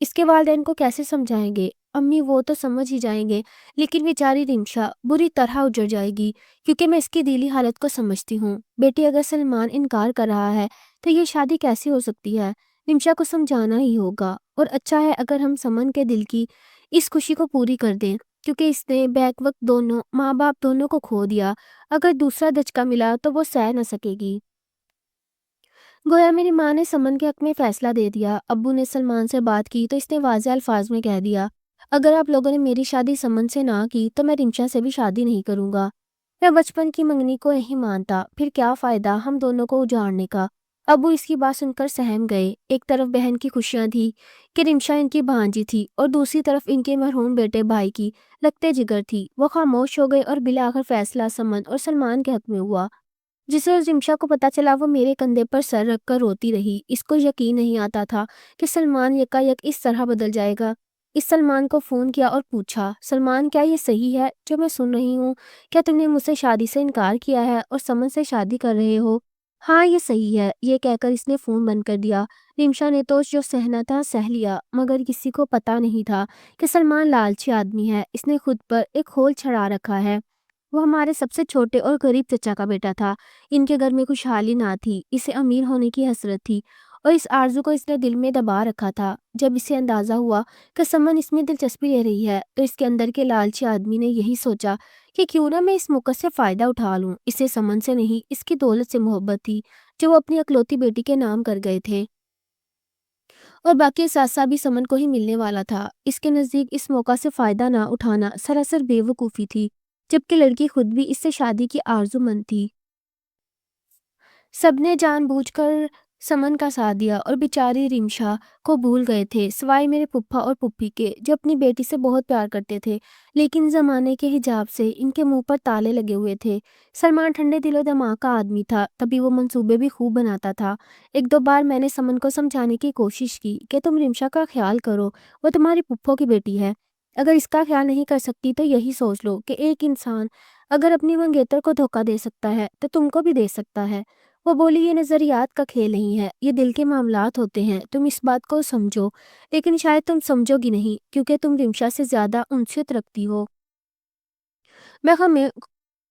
اس کے والدین کو کیسے سمجھائیں گے؟ امی وہ تو سمجھ ہی جائیں گے، لیکن بیچاری رمشا بری طرح اجڑ جائے گی، کیونکہ میں اس کی دلی حالت کو سمجھتی ہوں۔ بیٹی اگر سلمان انکار کر رہا ہے تو یہ شادی کیسی ہو سکتی ہے؟ رمشا کو سمجھانا ہی ہوگا، اور اچھا ہے اگر ہم سمن کے دل کی اس خوشی کو پوری کر دیں، کیونکہ اس نے بیک وقت دونوں ماں باپ دونوں کو کھو دیا۔ اگر دوسرا دھچکا ملا تو وہ سہ نہ سکے گی۔ گویا میری ماں نے سمن کے حق میں فیصلہ دے دیا۔ ابو نے سلمان سے بات کی تو اس نے واضح الفاظ میں کہہ دیا، اگر آپ لوگوں نے میری شادی سمن سے نہ کی تو میں رمشا سے بھی شادی نہیں کروں گا۔ میں بچپن کی منگنی کو نہیں مانتا، پھر کیا فائدہ ہم دونوں کو اجاڑنے کا۔ ابو اس کی بات سن کر سہم گئے۔ ایک طرف بہن کی خوشیاں تھی کہ رمشا ان کی بھانجی تھی، اور دوسری طرف ان کے مرحوم بیٹے بھائی کی لگتے جگر تھی۔ وہ خاموش ہو گئے اور بالآخر فیصلہ سمن اور سلمان کے حق میں ہوا۔ جس روز رمشا کو پتا چلا وہ میرے کندھے پر سر رکھ کر روتی رہی۔ اس کو یقین نہیں آتا تھا کہ سلمان یکایک اس طرح بدل جائے گا۔ اس سلمان کو فون کیا اور پوچھا، سلمان کیا یہ صحیح ہے جو میں سن رہی ہوں؟ کیا تم نے مجھ سے شادی سے انکار کیا ہے اور سمن سے شادی کر رہے ہو؟ ہاں یہ صحیح ہے، یہ کہہ کر اس نے فون بند کر دیا۔ رمشا نے تو جو سہنا تھا سہ لیا، مگر کسی کو پتا نہیں تھا کہ سلمان لالچی آدمی ہے۔ اس نے خود پر ایک خول چھڑا رکھا ہے۔ وہ ہمارے سب سے چھوٹے اور غریب چچا کا بیٹا تھا۔ ان کے گھر میں خوشحالی نہ تھی، اسے امیر ہونے کی حسرت تھی، اور اس آرزو کو اس نے دل میں دبا رکھا تھا۔ جب اسے اندازہ ہوا کہ سمن اس میں دلچسپی لے رہی ہے تو اس کے اندر کے لالچی آدمی نے یہی سوچا کہ کیوں نہ میں اس موقع سے فائدہ اٹھا لوں۔ اسے سمن سے نہیں، اس کی دولت سے محبت تھی جو وہ اپنی اکلوتی بیٹی کے نام کر گئے تھے، اور باقی اثاثہ بھی سمن کو ہی ملنے والا تھا۔ اس کے نزدیک اس موقع سے فائدہ نہ اٹھانا سراسر بے وقوفی تھی، جبکہ لڑکی خود بھی اس سے شادی کی آرزو مند تھی۔ سب نے جان بوجھ کر سمن کا ساتھ دیا اور بیچاری رمشا کو بھول گئے تھے، سوائے میرے پھپھا اور پھپھی کے، جو اپنی بیٹی سے بہت پیار کرتے تھے، لیکن زمانے کے حجاب سے ان کے منہ پر تالے لگے ہوئے تھے۔ سلمان ٹھنڈے دل و دماغ کا آدمی تھا، تبھی وہ منصوبے بھی خوب بناتا تھا۔ ایک دو بار میں نے سمن کو سمجھانے کی کوشش کی کہ تم رمشا کا خیال کرو، وہ تمہاری پھپھو کی بیٹی ہے۔ اگر اس کا خیال نہیں کر سکتی تو یہی سوچ لو کہ ایک انسان اگر اپنی منگیتر کو دھوکہ دے سکتا ہے تو تم کو بھی دے سکتا ہے۔ وہ بولی، یہ نظریات کا کھیل نہیں ہے، یہ دل کے معاملات ہوتے ہیں، تم اس بات کو سمجھو، لیکن شاید تم سمجھو گی نہیں، کیونکہ تم رمشا سے زیادہ انسیت رکھتی ہو۔ میں خامے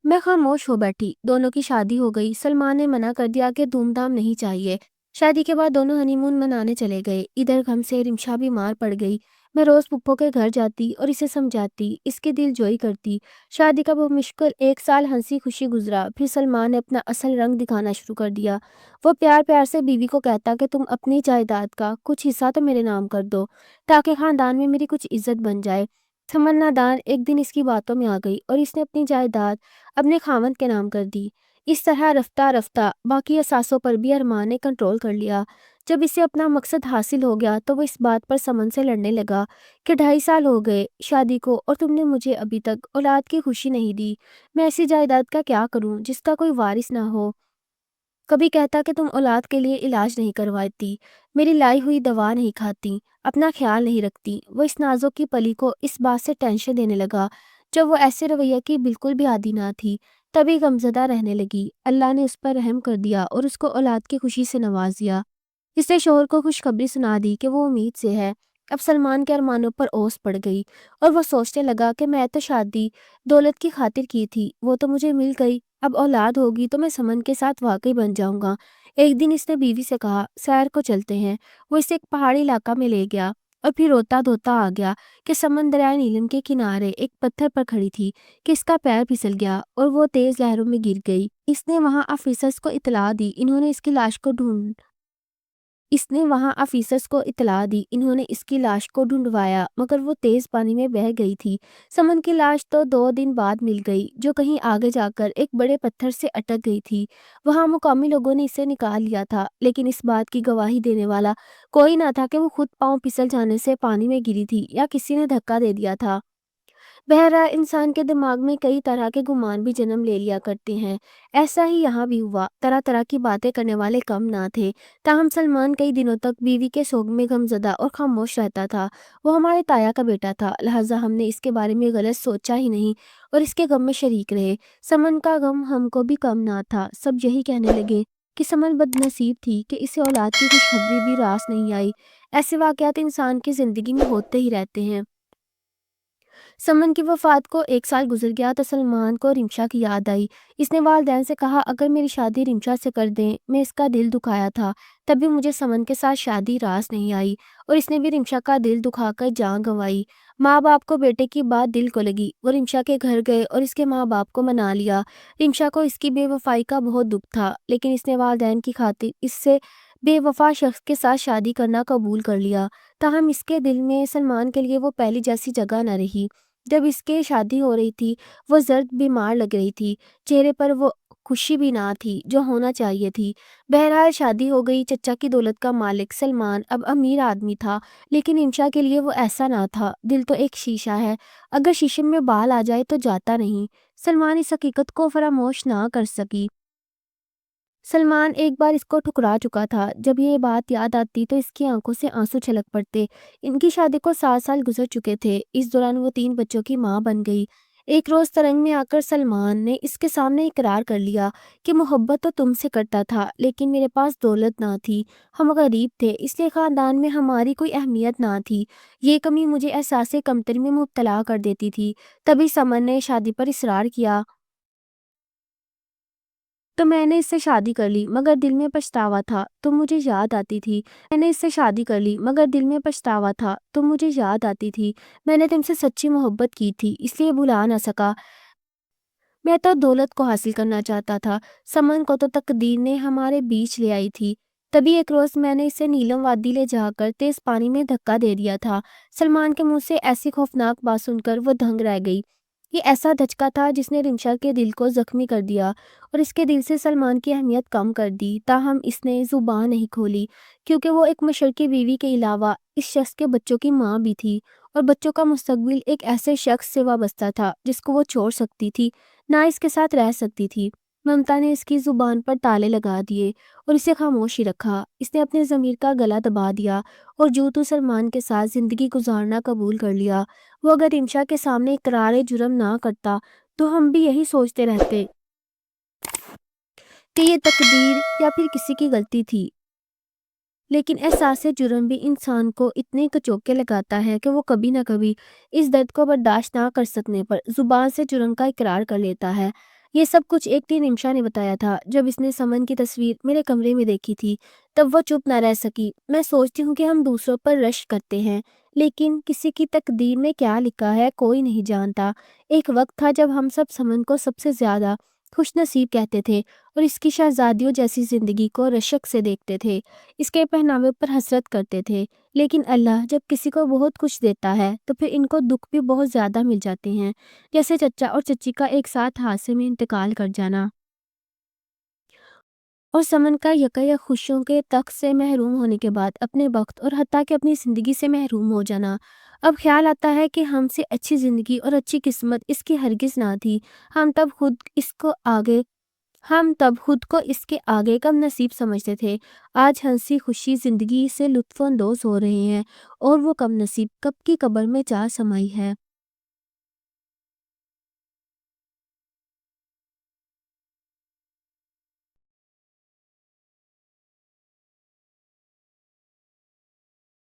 میں خاموش ہو بیٹھی۔ دونوں کی شادی ہو گئی۔ سلمان نے منع کر دیا کہ دھوم دھام نہیں چاہیے۔ شادی کے بعد دونوں ہنی مون منانے چلے گئے۔ ادھر غم سے رمشا بیمار پڑ گئی۔ میں روز پھپھو کے گھر جاتی اور اسے سمجھاتی، اس کی دل جوئی کرتی۔ شادی کا بمشکل 1 سال ہنسی خوشی گزرا، پھر سلمان نے اپنا اصل رنگ دکھانا شروع کر دیا۔ وہ پیار پیار سے بیوی کو کہتا کہ تم اپنی جائیداد کا کچھ حصہ تو میرے نام کر دو، تاکہ خاندان میں میری کچھ عزت بن جائے۔ سمن نادان ایک دن اس کی باتوں میں آ گئی اور اس نے اپنی جائیداد اپنے خاوند کے نام کر دی۔ اس طرح رفتہ رفتہ باقی اثاثوں پر بھی ارمان نے کنٹرول کر لیا۔ جب اسے اپنا مقصد حاصل ہو گیا تو وہ اس بات پر سمن سے لڑنے لگا کہ 2.5 سال ہو گئے شادی کو اور تم نے مجھے ابھی تک اولاد کی خوشی نہیں دی۔ میں ایسی جائیداد کا کیا کروں جس کا کوئی وارث نہ ہو؟ کبھی کہتا کہ تم اولاد کے لیے علاج نہیں کرواتی، میری لائی ہوئی دوا نہیں کھاتی، اپنا خیال نہیں رکھتی۔ وہ اس نازک کی پلی کو اس بات سے ٹینشن دینے لگا جب وہ ایسے رویہ کی بالکل بھی عادی نہ تھی، تبھی غمزدہ رہنے لگی۔ اللہ نے اس پر رحم کر دیا اور اس کو اولاد کی خوشی سے نواز دیا۔ اس نے شوہر کو خوشخبری سنا دی کہ وہ امید سے ہے۔ اب سلمان کے ارمانوں پر اوس پڑ گئی اور وہ سوچنے لگا کہ میں تو شادی دولت کی خاطر کی تھی، وہ تو مجھے مل گئی، اب اولاد ہوگی تو میں سمن کے ساتھ واقعی بن جاؤں گا۔ ایک دن اس نے بیوی سے کہا، سیر کو چلتے ہیں۔ وہ اسے ایک پہاڑی علاقہ میں لے گیا اور پھر روتا دھوتا آ گیا کہ سمن دریائے نیلم کے کنارے ایک پتھر پر کھڑی تھی کہ اس کا پیر پھسل گیا اور وہ تیز لہروں میں گر گئی۔ اس نے وہاں آفیسرز کو اطلاع دی۔ انہوں نے اس کی لاش کو ڈھونڈوایا، مگر وہ تیز پانی میں بہہ گئی تھی۔ سمن کی لاش تو 2 دن بعد مل گئی، جو کہیں آگے جا کر ایک بڑے پتھر سے اٹک گئی تھی۔ وہاں مقامی لوگوں نے اسے نکال لیا تھا، لیکن اس بات کی گواہی دینے والا کوئی نہ تھا کہ وہ خود پاؤں پھسل جانے سے پانی میں گری تھی یا کسی نے دھکا دے دیا تھا۔ بہرحال انسان کے دماغ میں کئی طرح کے گمان بھی جنم لے لیا کرتے ہیں۔ ایسا ہی یہاں بھی ہوا۔ طرح طرح کی باتیں کرنے والے کم نہ تھے، تاہم سلمان کئی دنوں تک بیوی کے سوگ میں غمزدہ اور خاموش رہتا تھا۔ وہ ہمارے تایا کا بیٹا تھا، لہٰذا ہم نے اس کے بارے میں غلط سوچا ہی نہیں اور اس کے غم میں شریک رہے۔ سمن کا غم ہم کو بھی کم نہ تھا۔ سب یہی کہنے لگے کہ سمن بد نصیب تھی کہ اسے اولاد کی خوشخبری بھی راس نہیں آئی۔ ایسے واقعات انسان کی زندگی میں ہوتے ہی رہتے ہیں۔ سمن کی وفات کو 1 سال گزر گیا تو سلمان کو رمشا کی یاد آئی۔ اس نے والدین سے کہا اگر میری شادی رمشا سے کر دیں، میں اس کا دل دکھایا تھا، تب بھی مجھے سمن کے ساتھ شادی راس نہیں آئی اور اس نے بھی رمشا کا دل دکھا کر جان گنوائی۔ ماں باپ کو بیٹے کی بات دل کو لگی، وہ رمشا کے گھر گئے اور اس کے ماں باپ کو منا لیا۔ رمشا کو اس کی بے وفائی کا بہت دکھ تھا، لیکن اس نے والدین کی خاطر اس سے بے وفا شخص کے ساتھ شادی کرنا قبول کر لیا۔ تاہم اس کے دل میں سلمان کے لیے وہ پہلی جیسی جگہ نہ رہی۔ جب اس کے شادی ہو رہی تھی وہ زرد بیمار لگ رہی تھی، چہرے پر وہ خوشی بھی نہ تھی جو ہونا چاہیے تھی۔ بہرحال شادی ہو گئی۔ چچا کی دولت کا مالک سلمان اب امیر آدمی تھا، لیکن انشا کے لیے وہ ایسا نہ تھا۔ دل تو ایک شیشہ ہے، اگر شیشے میں بال آ جائے تو جاتا نہیں۔ سلمان اس حقیقت کو فراموش نہ کر سکی۔ سلمان ایک بار اس کو ٹھکرا چکا تھا۔ جب یہ بات یاد آتی تو اس کی آنکھوں سے آنسو چھلک پڑتے۔ ان کی شادی کو 7 سال گزر چکے تھے۔ اس دوران وہ 3 بچوں کی ماں بن گئی۔ ایک روز ترنگ میں آ کر سلمان نے اس کے سامنے اقرار کر لیا کہ محبت تو تم سے کرتا تھا، لیکن میرے پاس دولت نہ تھی، ہم غریب تھے، اس لیے خاندان میں ہماری کوئی اہمیت نہ تھی۔ یہ کمی مجھے احساس کمتری میں مبتلا کر دیتی تھی۔ تبھی سمن نے شادی پر اصرار کیا تو میں نے اس سے شادی کر لی، مگر دل میں پچھتاوا تھا، تم مجھے یاد آتی تھی۔ میں نے اس سے شادی کر لی، مگر دل میں پچھتاوا تھا، تم مجھے یاد آتی تھی۔ میں نے تم سے سچی محبت کی تھی، اس لیے بھلا نہ سکا۔ میں تو دولت کو حاصل کرنا چاہتا تھا، سمن کو تو تقدیر نے ہمارے بیچ لے آئی تھی۔ تبھی ایک روز میں نے اسے نیلم وادی لے جا کر تیز پانی میں دھکا دے دیا تھا۔ سلمان کے منہ سے ایسی خوفناک بات سن کر وہ دھنگ رہ گئی۔ یہ ایسا دھچکا تھا جس نے رمشا کے دل کو زخمی کر دیا اور اس کے دل سے سلمان کی اہمیت کم کر دی۔ تاہم اس نے زبان نہیں کھولی، کیونکہ وہ ایک مشرقی بیوی کے علاوہ اس شخص کے بچوں کی ماں بھی تھی اور بچوں کا مستقبل ایک ایسے شخص سے وابستہ تھا جس کو وہ چھوڑ سکتی تھی، نہ اس کے ساتھ رہ سکتی تھی۔ ممتا نے اس کی زبان پر تالے لگا دیے اور اسے خاموش ہی رکھا۔ اس نے اپنے ضمیر کا گلا دبا دیا اور جو تو سلمان کے ساتھ زندگی گزارنا قبول کر لیا۔ وہ اگر رمشا کے سامنے اقرار جرم نہ کرتا تو ہم بھی یہی سوچتے رہتے کہ یہ تقدیر یا پھر کسی کی غلطی تھی۔ لیکن احساس جرم بھی انسان کو اتنے کچوکے لگاتا ہے کہ وہ کبھی نہ کبھی اس درد کو برداشت نہ کر سکنے پر زبان سے جرم کا اقرار کر لیتا ہے۔ یہ سب کچھ ایک دن رمشا نے بتایا تھا۔ جب اس نے سمن کی تصویر میرے کمرے میں دیکھی تھی تب وہ چپ نہ رہ سکی۔ میں سوچتی ہوں کہ ہم دوسروں پر رشک کرتے ہیں، لیکن کسی کی تقدیر میں کیا لکھا ہے کوئی نہیں جانتا۔ ایک وقت تھا جب ہم سب سمن کو سب سے زیادہ خوش نصیب کہتے تھے اور اس کی شہزادیوں جیسی زندگی کو رشک سے دیکھتے تھے، اس کے پہناوے پر حسرت کرتے تھے۔ لیکن اللہ جب کسی کو بہت کچھ دیتا ہے تو پھر ان کو دکھ بھی بہت زیادہ مل جاتے ہیں، جیسے چچا اور چچی کا ایک ساتھ حادثے میں انتقال کر جانا اور سمن کا یکایک خوشیوں کے تخت سے محروم ہونے کے بعد اپنے وقت اور حتیٰ کہ اپنی زندگی سے محروم ہو جانا۔ اب خیال آتا ہے کہ ہم سے اچھی زندگی اور اچھی قسمت اس کی ہرگز نہ تھی۔ ہم تب خود کو اس کے آگے کم نصیب سمجھتے تھے۔ آج ہنسی خوشی زندگی سے لطف اندوز ہو رہے ہیں اور وہ کم نصیب کب کی قبر میں جا سمائی ہے۔